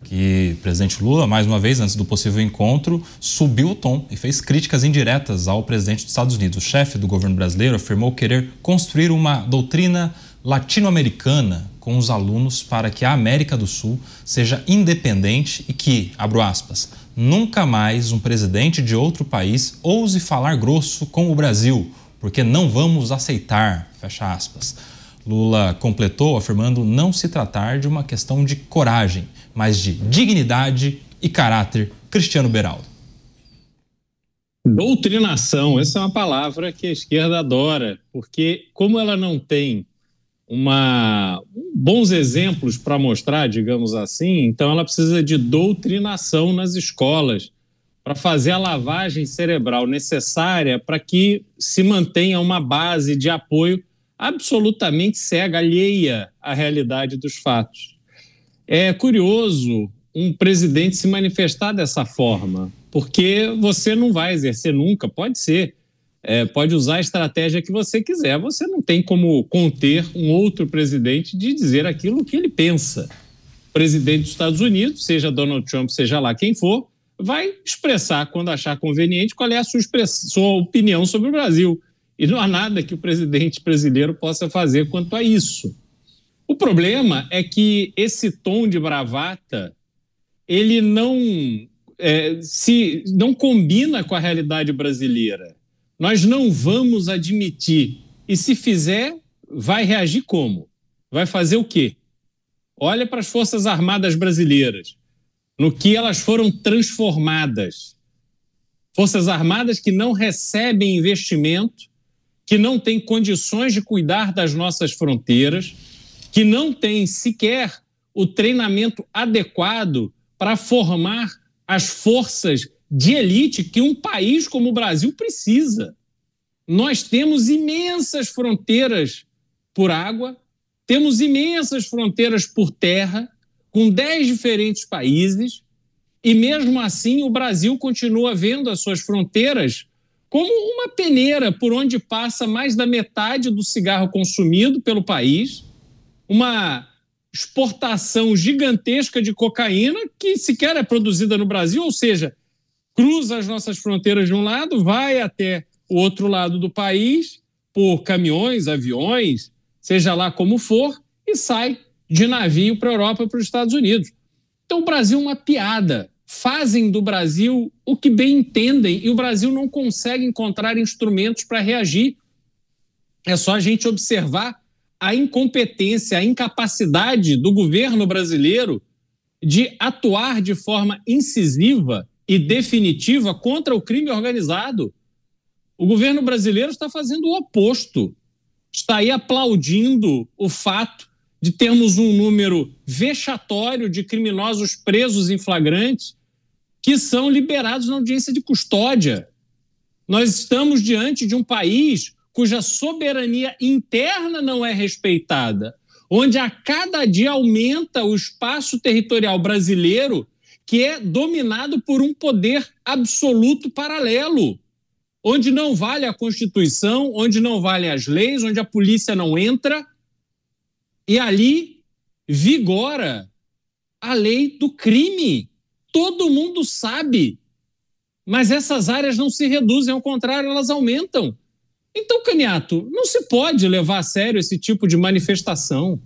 que o presidente Lula, mais uma vez, antes do possível encontro, subiu o tom e fez críticas indiretas ao presidente dos Estados Unidos. O chefe do governo brasileiro afirmou querer construir uma doutrina latino-americana com os alunos para que a América do Sul seja independente e que, abro aspas, nunca mais um presidente de outro país ouse falar grosso com o Brasil, porque não vamos aceitar, fecha aspas. Lula completou afirmando não se tratar de uma questão de coragem, mas de dignidade e caráter. Cristiano Beraldo. Doutrinação, essa é uma palavra que a esquerda adora, porque como ela não tem bons exemplos para mostrar, digamos assim, então ela precisa de doutrinação nas escolas para fazer a lavagem cerebral necessária para que se mantenha uma base de apoio absolutamente cega, alheia à realidade dos fatos. É curioso um presidente se manifestar dessa forma, porque você não vai exercer nunca, pode ser, pode usar a estratégia que você quiser, você não tem como conter um outro presidente de dizer aquilo que ele pensa. O presidente dos Estados Unidos, seja Donald Trump, seja lá quem for, vai expressar, quando achar conveniente, qual é a sua opinião sobre o Brasil. E não há nada que o presidente brasileiro possa fazer quanto a isso. O problema é que esse tom de bravata, ele não combina com a realidade brasileira. Nós não vamos admitir. E se fizer, vai reagir como? Vai fazer o quê? Olha para as Forças Armadas brasileiras, no que elas foram transformadas. Forças Armadas que não recebem investimento, que não têm condições de cuidar das nossas fronteiras, que não têm sequer o treinamento adequado para formar as forças de elite que um país como o Brasil precisa. Nós temos imensas fronteiras por água, temos imensas fronteiras por terra, com 10 diferentes países, e mesmo assim o Brasil continua vendo as suas fronteiras como uma peneira por onde passa mais da metade do cigarro consumido pelo país, uma exportação gigantesca de cocaína que sequer é produzida no Brasil, ou seja, cruza as nossas fronteiras de um lado, vai até o outro lado do país por caminhões, aviões, seja lá como for, e sai de navio para a Europa e para os Estados Unidos. Então o Brasil é uma piada. Fazem do Brasil o que bem entendem e o Brasil não consegue encontrar instrumentos para reagir. É só a gente observar a incompetência, a incapacidade do governo brasileiro de atuar de forma incisiva e definitiva contra o crime organizado. O governo brasileiro está fazendo o oposto. Está aí aplaudindo o fato de termos um número vexatório de criminosos presos em flagrantes que são liberados na audiência de custódia. Nós estamos diante de um país cuja soberania interna não é respeitada, onde a cada dia aumenta o espaço territorial brasileiro, que é dominado por um poder absoluto paralelo, onde não vale a Constituição, onde não valem as leis, onde a polícia não entra, e ali vigora a lei do crime. Todo mundo sabe, mas essas áreas não se reduzem, ao contrário, elas aumentam. Então, Caniato, não se pode levar a sério esse tipo de manifestação.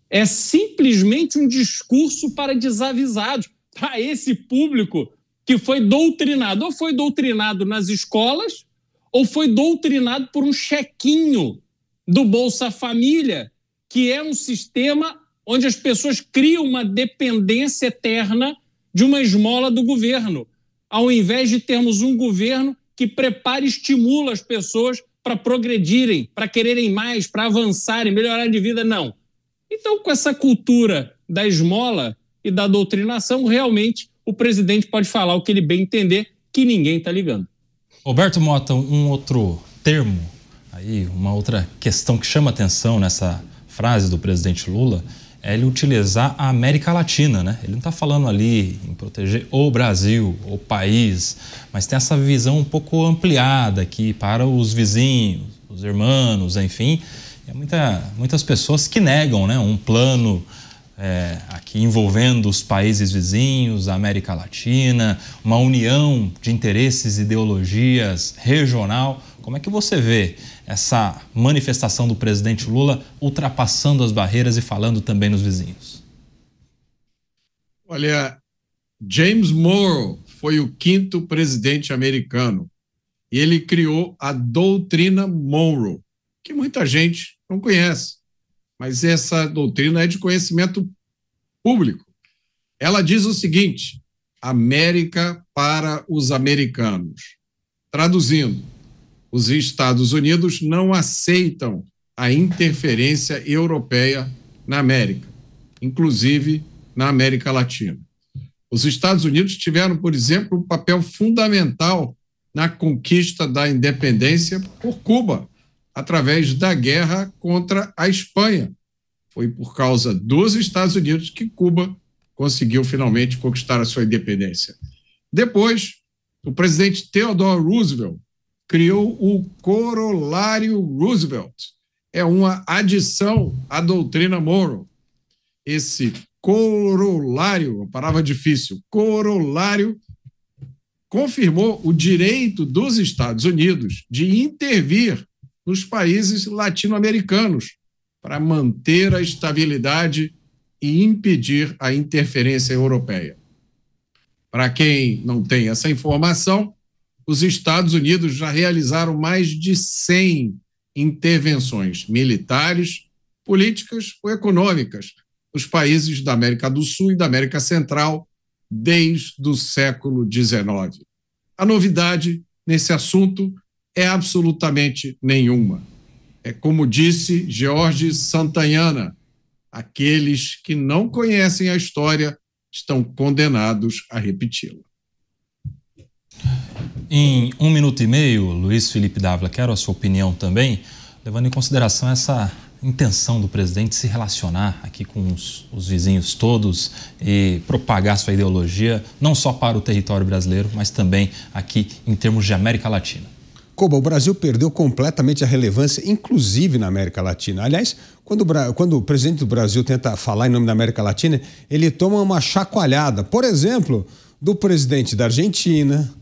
É simplesmente um discurso para desavisados, para esse público que foi doutrinado, ou foi doutrinado nas escolas, ou foi doutrinado por um chequinho do Bolsa Família, que é um sistema onde as pessoas criam uma dependência eterna de uma esmola do governo, ao invés de termos um governo que prepara e estimula as pessoas para progredirem, para quererem mais, para avançarem, melhorar de vida, não. Então, com essa cultura da esmola e da doutrinação, realmente o presidente pode falar o que ele bem entender, que ninguém está ligando. Roberto Mota, um outro termo, aí, uma outra questão que chama atenção nessa frase do presidente Lula é ele utilizar a América Latina, né? Ele não está falando ali em proteger o Brasil, o país, mas tem essa visão um pouco ampliada aqui para os vizinhos, os irmãos, enfim. E muitas pessoas que negam, né, um plano aqui envolvendo os países vizinhos, a América Latina, uma união de interesses e ideologias regional. Como é que você vê essa manifestação do presidente Lula ultrapassando as barreiras e falando também nos vizinhos? Olha, James Monroe foi o 5º presidente americano e ele criou a doutrina Monroe, que muita gente não conhece, mas essa doutrina é de conhecimento público. Ela diz o seguinte: América para os americanos. Traduzindo, os Estados Unidos não aceitam a interferência europeia na América, inclusive na América Latina. Os Estados Unidos tiveram, por exemplo, um papel fundamental na conquista da independência por Cuba, através da guerra contra a Espanha. Foi por causa dos Estados Unidos que Cuba conseguiu finalmente conquistar a sua independência. Depois, o presidente Theodore Roosevelt criou o Corolário Roosevelt. É uma adição à doutrina Monroe. Esse corolário, uma palavra difícil, corolário, confirmou o direito dos Estados Unidos de intervir nos países latino-americanos para manter a estabilidade e impedir a interferência europeia. Para quem não tem essa informação, os Estados Unidos já realizaram mais de 100 intervenções militares, políticas ou econômicas nos países da América do Sul e da América Central desde o século XIX. A novidade nesse assunto é absolutamente nenhuma. É como disse George Santayana: aqueles que não conhecem a história estão condenados a repeti-la. Em 1 minuto e meio, Luiz Felipe Dávila, quero a sua opinião também, levando em consideração essa intenção do presidente se relacionar aqui com os vizinhos todos e propagar sua ideologia, não só para o território brasileiro, mas também aqui em termos de América Latina. Coba, o Brasil perdeu completamente a relevância, inclusive na América Latina. Aliás, quando o presidente do Brasil tenta falar em nome da América Latina, ele toma uma chacoalhada, por exemplo, do presidente da Argentina,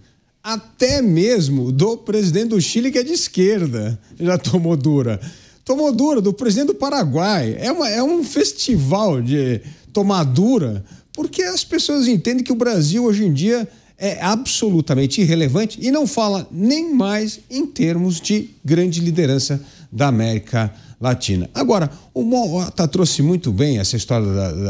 até mesmo do presidente do Chile, que é de esquerda, já tomou dura. Tomou dura do presidente do Paraguai. É um festival de tomadura, porque as pessoas entendem que o Brasil hoje em dia é absolutamente irrelevante e não fala nem mais em termos de grande liderança da América Latina. Agora, o Mota trouxe muito bem essa história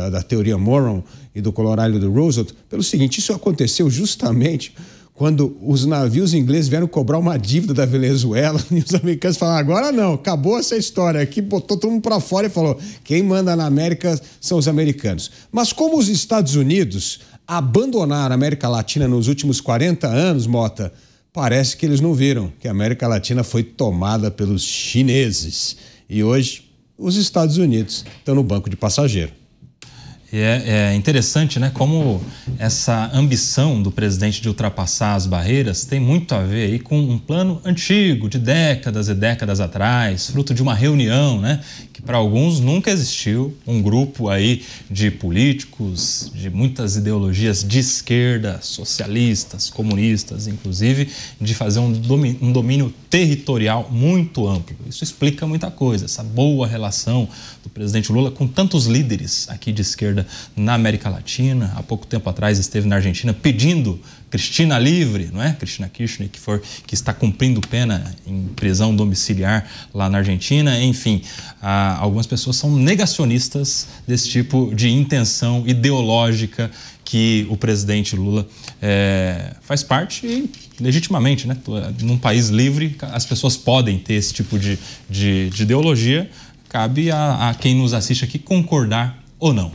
da teoria Monroe e do corolário do Roosevelt pelo seguinte: isso aconteceu justamente quando os navios ingleses vieram cobrar uma dívida da Venezuela e os americanos falaram: agora não, acabou essa história aqui, botou todo mundo para fora e falou: quem manda na América são os americanos. Mas como os Estados Unidos abandonaram a América Latina nos últimos 40 anos, Mota, parece que eles não viram que a América Latina foi tomada pelos chineses. E hoje, os Estados Unidos estão no banco de passageiro. E é interessante, né, como essa ambição do presidente de ultrapassar as barreiras tem muito a ver aí com um plano antigo, de décadas e décadas atrás, fruto de uma reunião, né, que para alguns nunca existiu, um grupo aí de políticos de muitas ideologias de esquerda, socialistas, comunistas, inclusive, de fazer um domínio territorial muito amplo. Isso explica muita coisa, essa boa relação do presidente Lula com tantos líderes aqui de esquerda na América Latina. Há pouco tempo atrás esteve na Argentina pedindo Cristina livre, não é? Cristina Kirchner, que está cumprindo pena em prisão domiciliar lá na Argentina. Enfim, algumas pessoas são negacionistas desse tipo de intenção ideológica que o presidente Lula faz parte e legitimamente, né? Num país livre, as pessoas podem ter esse tipo de ideologia. Cabe a quem nos assiste aqui concordar ou não.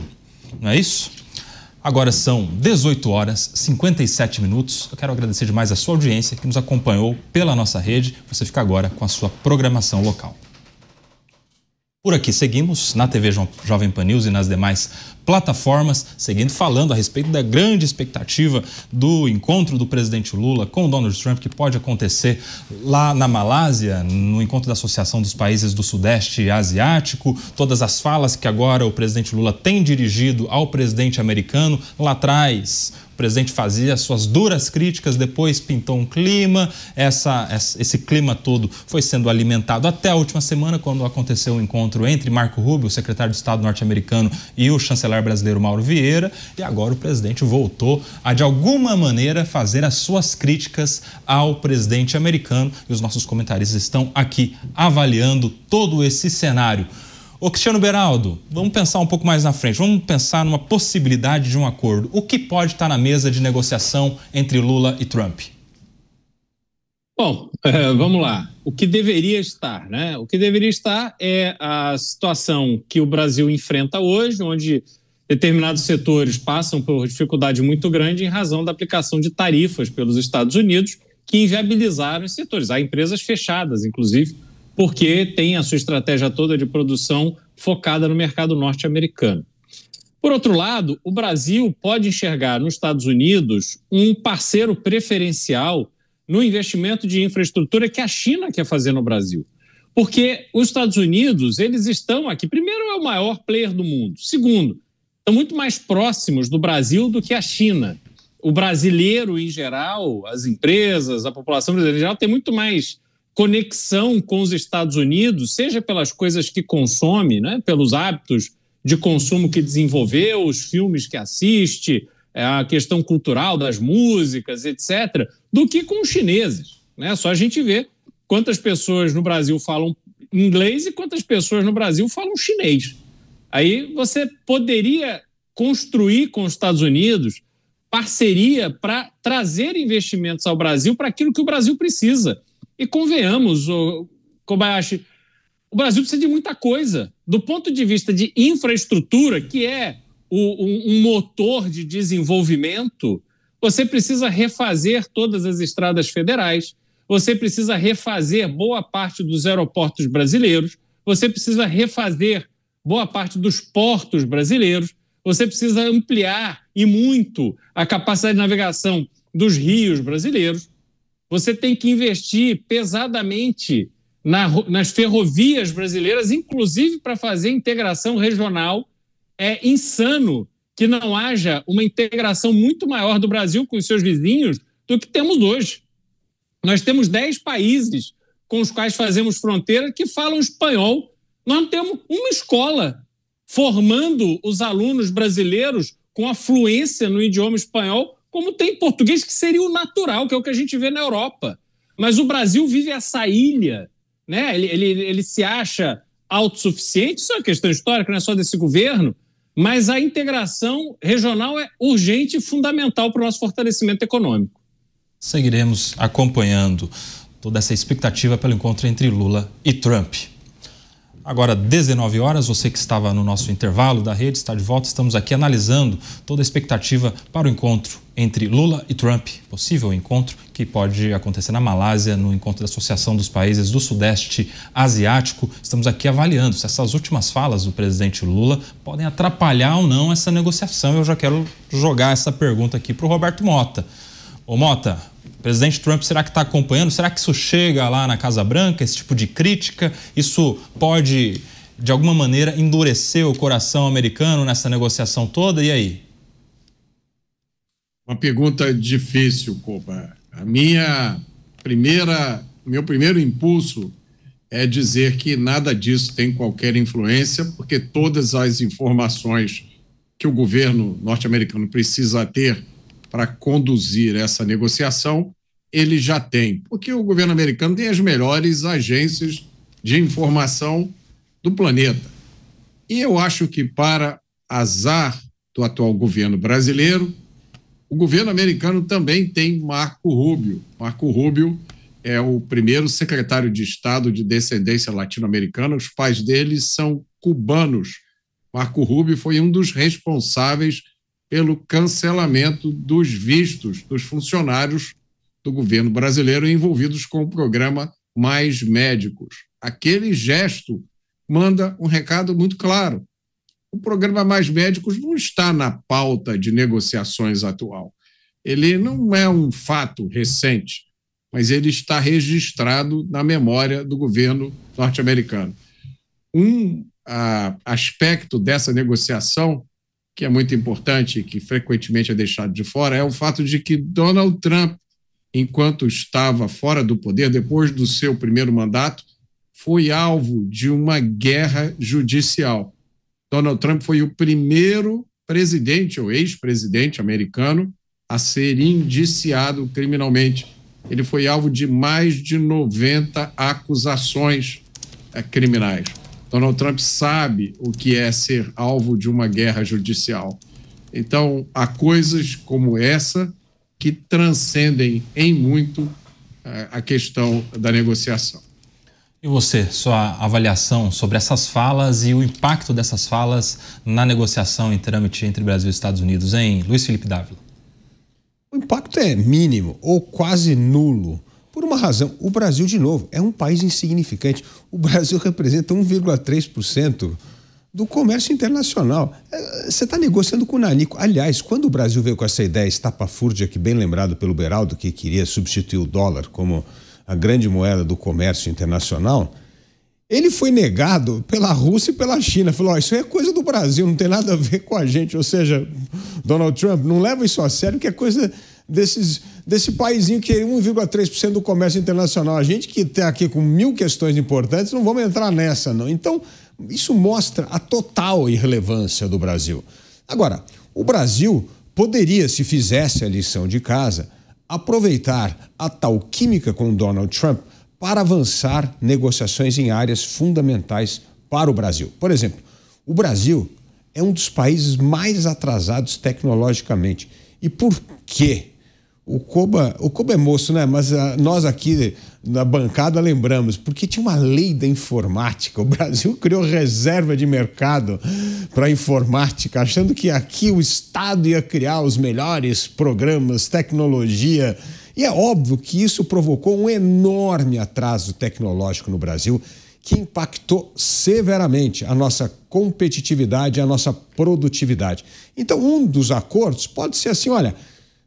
Não é isso? Agora são 18 horas e 57 minutos. Eu quero agradecer demais a sua audiência que nos acompanhou pela nossa rede. Você fica agora com a sua programação local. Por aqui seguimos na TV Jovem Pan News e nas demais plataformas, seguindo falando a respeito da grande expectativa do encontro do presidente Lula com Donald Trump, que pode acontecer lá na Malásia, no encontro da Associação dos Países do Sudeste Asiático, todas as falas que agora o presidente Lula tem dirigido ao presidente americano. Lá atrás, o presidente fazia suas duras críticas, depois pintou um clima, esse clima todo foi sendo alimentado até a última semana, quando aconteceu o encontro entre Marco Rubio, o secretário de Estado norte-americano, e o chanceler brasileiro Mauro Vieira, e agora o presidente voltou a, de alguma maneira, fazer as suas críticas ao presidente americano, e os nossos comentaristas estão aqui avaliando todo esse cenário. Ô Cristiano Beraldo, vamos pensar um pouco mais na frente, vamos pensar numa possibilidade de um acordo. O que pode estar na mesa de negociação entre Lula e Trump? Bom, vamos lá. O que deveria estar, né? O que deveria estar é a situação que o Brasil enfrenta hoje, onde determinados setores passam por dificuldade muito grande em razão da aplicação de tarifas pelos Estados Unidos que inviabilizaram os setores. Há empresas fechadas, inclusive, porque tem a sua estratégia toda de produção focada no mercado norte-americano. Por outro lado, o Brasil pode enxergar nos Estados Unidos um parceiro preferencial no investimento de infraestrutura que a China quer fazer no Brasil. Porque os Estados Unidos, eles estão aqui, primeiro, é o maior player do mundo. Segundo, estão muito mais próximos do Brasil do que a China. O brasileiro, em geral, as empresas, a população brasileira, em geral, tem muito mais conexão com os Estados Unidos, seja pelas coisas que consome, né, pelos hábitos de consumo que desenvolveu, os filmes que assiste, a questão cultural das músicas, etc., do que com os chineses, né? Só a gente vê quantas pessoas no Brasil falam inglês e quantas pessoas no Brasil falam chinês. Aí você poderia construir com os Estados Unidos parceria para trazer investimentos ao Brasil para aquilo que o Brasil precisa. E convenhamos, Kobayashi, o Brasil precisa de muita coisa. Do ponto de vista de infraestrutura, que é um motor de desenvolvimento, você precisa refazer todas as estradas federais, você precisa refazer boa parte dos aeroportos brasileiros, você precisa refazer boa parte dos portos brasileiros, você precisa ampliar e muito a capacidade de navegação dos rios brasileiros. Você tem que investir pesadamente nas ferrovias brasileiras, inclusive para fazer integração regional. É insano que não haja uma integração muito maior do Brasil com os seus vizinhos do que temos hoje. Nós temos 10 países com os quais fazemos fronteira que falam espanhol. Nós não temos uma escola formando os alunos brasileiros com a fluência no idioma espanhol, como tem português, que seria o natural, que é o que a gente vê na Europa. Mas o Brasil vive essa ilha, né? Ele se acha autossuficiente, isso é uma questão histórica, não é só desse governo, mas a integração regional é urgente e fundamental para o nosso fortalecimento econômico. Seguiremos acompanhando toda essa expectativa pelo encontro entre Lula e Trump. Agora, 19 horas, você que estava no nosso intervalo da rede está de volta. Estamos aqui analisando toda a expectativa para o encontro entre Lula e Trump, possível encontro que pode acontecer na Malásia, no encontro da Associação dos Países do Sudeste Asiático. Estamos aqui avaliando se essas últimas falas do presidente Lula podem atrapalhar ou não essa negociação. Eu já quero jogar essa pergunta aqui para o Roberto Mota. Ô Mota, o presidente Trump, será que está acompanhando? Será que isso chega lá na Casa Branca, esse tipo de crítica? Isso pode, de alguma maneira, endurecer o coração americano nessa negociação toda? E aí? Uma pergunta difícil, Koba. Meu primeiro impulso é dizer que nada disso tem qualquer influência, porque todas as informações que o governo norte-americano precisa ter para conduzir essa negociação, ele já tem, porque o governo americano tem as melhores agências de informação do planeta. E eu acho que, para azar do atual governo brasileiro, o governo americano também tem Marco Rubio. Marco Rubio é o primeiro secretário de Estado de descendência latino-americana, os pais dele são cubanos. Marco Rubio foi um dos responsáveis pelo cancelamento dos vistos dos funcionários do governo brasileiro envolvidos com o programa Mais Médicos. Aquele gesto manda um recado muito claro. o programa Mais Médicos não está na pauta de negociações atual. Ele não é um fato recente, mas ele está registrado na memória do governo norte-americano. Um aspecto dessa negociação, que é muito importante e que frequentemente é deixado de fora, é o fato de que Donald Trump, enquanto estava fora do poder, depois do seu primeiro mandato, foi alvo de uma guerra judicial. Donald Trump foi o primeiro presidente ou ex-presidente americano a ser indiciado criminalmente. Ele foi alvo de mais de 90 acusações criminais. Donald Trump sabe o que é ser alvo de uma guerra judicial. Então, há coisas como essa que transcendem em muito a questão da negociação. E você, sua avaliação sobre essas falas e o impacto dessas falas na negociação em trâmite entre Brasil e Estados Unidos, hein, Luiz Felipe Dávila? O impacto é mínimo ou quase nulo. Por uma razão, o Brasil, de novo, é um país insignificante. O Brasil representa 1,3% do comércio internacional. Você está negociando com o Nanico. Aliás, quando o Brasil veio com essa ideia estapafúrdia, que bem lembrado pelo Beraldo, que queria substituir o dólar como a grande moeda do comércio internacional, ele foi negado pela Rússia e pela China. Falou, isso é coisa do Brasil, não tem nada a ver com a gente. Ou seja, Donald Trump, não leva isso a sério, que é coisa desse paizinho que é 1,3% do comércio internacional. A gente que está aqui com 1000 questões importantes, não vamos entrar nessa, não. Então, isso mostra a total irrelevância do Brasil. Agora, o Brasil poderia, se fizesse a lição de casa, aproveitar a tal química com Donald Trump para avançar negociações em áreas fundamentais para o Brasil. Por exemplo, o Brasil é um dos países mais atrasados tecnologicamente. E por quê? O Koba é moço, né? Mas nós aqui na bancada lembramos, porque tinha uma lei da informática. O Brasil criou reserva de mercado para a informática, achando que aqui o Estado ia criar os melhores programas, tecnologia. E é óbvio que isso provocou um enorme atraso tecnológico no Brasil, que impactou severamente a nossa competitividade, a nossa produtividade. Então, um dos acordos pode ser assim, olha,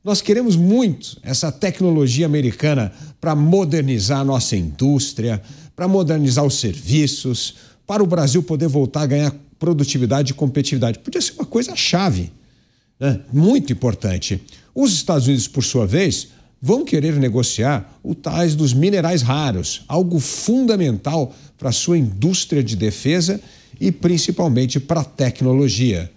nós queremos muito essa tecnologia americana para modernizar a nossa indústria, para modernizar os serviços, para o Brasil poder voltar a ganhar produtividade e competitividade. Podia ser uma coisa chave, né? Muito importante. Os Estados Unidos, por sua vez, vão querer negociar o tais dos minerais raros, algo fundamental para a sua indústria de defesa e principalmente para a tecnologia.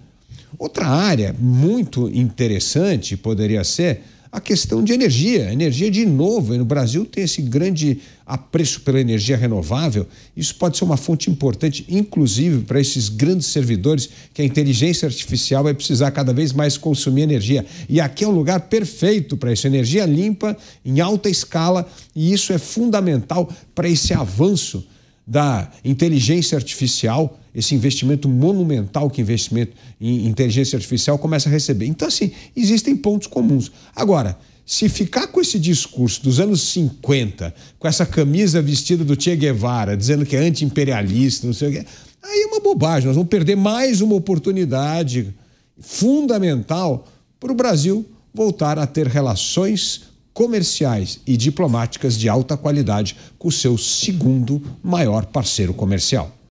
Outra área muito interessante poderia ser a questão de energia. Energia, de novo, no Brasil tem esse grande apreço pela energia renovável. Isso pode ser uma fonte importante, inclusive, para esses grandes servidores que a inteligência artificial vai precisar cada vez mais consumir energia. E aqui é um lugar perfeito para isso, energia limpa, em alta escala, e isso é fundamental para esse avanço da inteligência artificial, esse investimento monumental que investimento em inteligência artificial começa a receber. Então, assim, existem pontos comuns. Agora, se ficar com esse discurso dos anos 50, com essa camisa vestida do Che Guevara, dizendo que é anti-imperialista, não sei o quê, aí é uma bobagem. Nós vamos perder mais uma oportunidade fundamental para o Brasil voltar a ter relações comerciais e diplomáticas de alta qualidade com o seu segundo maior parceiro comercial.